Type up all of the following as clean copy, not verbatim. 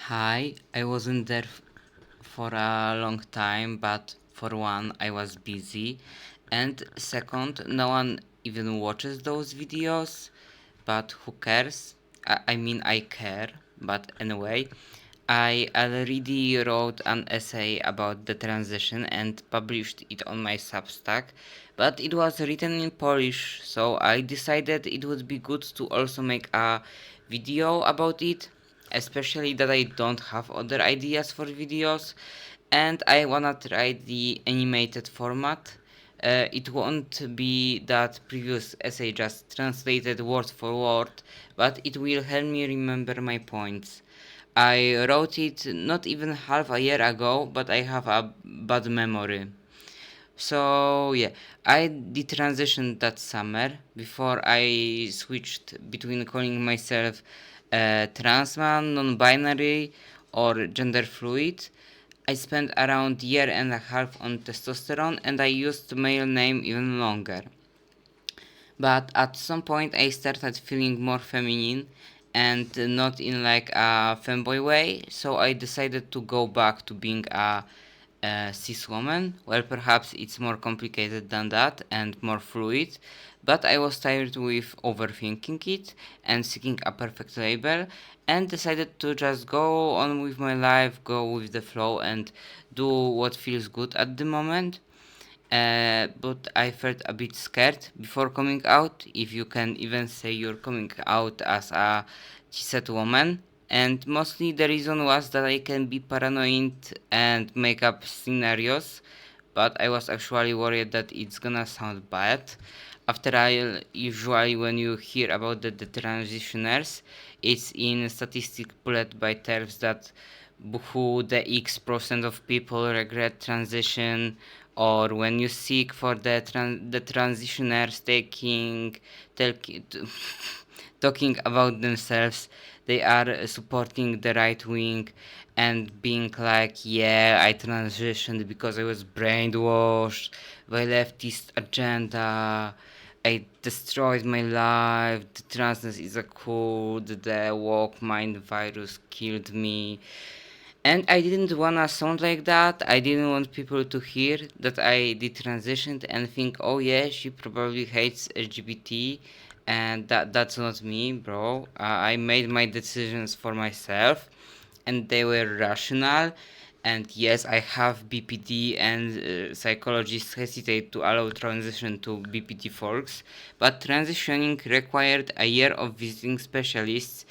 Hi, I wasn't there for a long time, but for one, I was busy, and second, no one even watches those videos, but who cares? I care, but anyway, I already wrote an essay about the transition and published it on my Substack, but it was written in Polish, so I decided it would be good to also make a video about it, especially that I don't have other ideas for videos, and I wanna try the animated format. It won't be that previous essay just translated word for word, but it will help me remember my points. I wrote it not even half a year ago, but I have a bad memory. So yeah, I detransitioned that summer before I switched between calling myself trans man, non-binary, or gender fluid. I spent around year and a half on testosterone, and I used male name even longer. But at some point I started feeling more feminine and not in like a femboy way, so I decided to go back to being a cis woman. Well, perhaps it's more complicated than that and more fluid, but I was tired with overthinking it and seeking a perfect label and decided to just go on with my life, go with the flow, and do what feels good at the moment. But I felt a bit scared before coming out, if you can even say you're coming out as a cishet woman. And mostly the reason was that I can be paranoid and make up scenarios, but I was actually worried that it's gonna sound bad. After all, usually when you hear about the transitioners, it's in statistic bullet by terms that who the X% of people regret transition, or when you seek for the transitioners talking about themselves, they are supporting the right wing and being like, yeah, I transitioned because I was brainwashed by leftist agenda. I destroyed my life. The transness is a code. The woke mind virus killed me. And I didn't wanna sound like that. I didn't want people to hear that I did transitioned and think, oh yeah, she probably hates LGBT, and that's not me, bro. I made my decisions for myself, and they were rational. And yes, I have BPD, and psychologists hesitate to allow transition to BPD folks, but transitioning required a year of visiting specialists,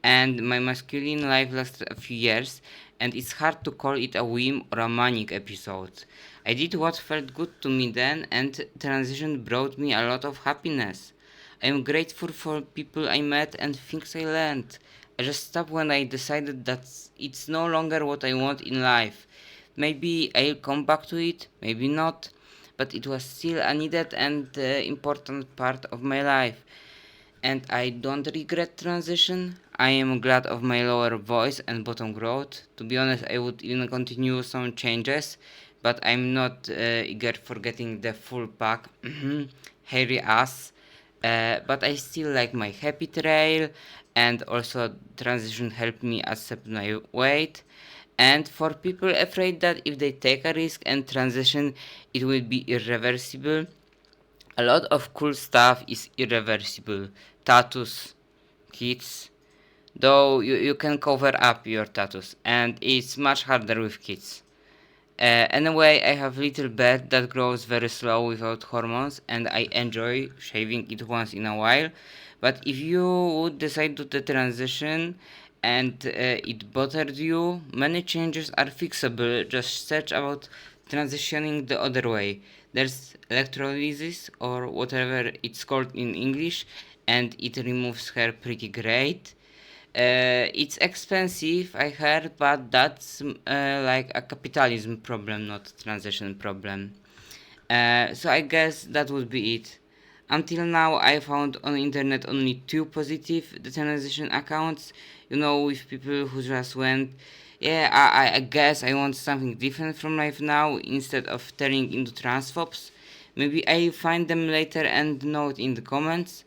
and my masculine life lasted a few years, and it's hard to call it a whim or a manic episode. I did what felt good to me then, and transition brought me a lot of happiness. I am grateful for people I met and things I learned. I just stopped when I decided that it's no longer what I want in life. Maybe I'll come back to it, maybe not, but it was still a needed and important part of my life, and I don't regret transition. I am glad of my lower voice and bottom growth. To be honest, I would even continue some changes, but I'm not eager for getting the full pack. Hairy ass. But I still like my happy trail, and also transition helped me accept my weight. And for people afraid that if they take a risk and transition, it will be irreversible, a lot of cool stuff is irreversible. Tattoos, kids. Though you can cover up your tattoos, and it's much harder with kids. Anyway, I have little beard that grows very slow without hormones, and I enjoy shaving it once in a while. But if you would decide to the transition and it bothered you, many changes are fixable. Just search about transitioning the other way. There's electrolysis or whatever it's called in English, and it removes hair pretty great. It's expensive, I heard, but that's like a capitalism problem, not transition problem. So I guess that would be it. Until now, I found on the internet only two positive transition accounts. You know, with people who just went, yeah, I guess I want something different from life now instead of turning into transphobes. Maybe I find them later and note in the comments.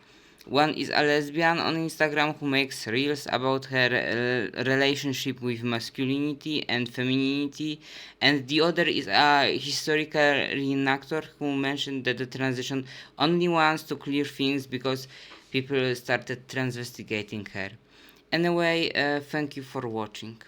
One is a lesbian on Instagram who makes reels about her relationship with masculinity and femininity, and the other is a historical reenactor who mentioned that the transition only wants to clear things because people started transvestigating her. Anyway, thank you for watching.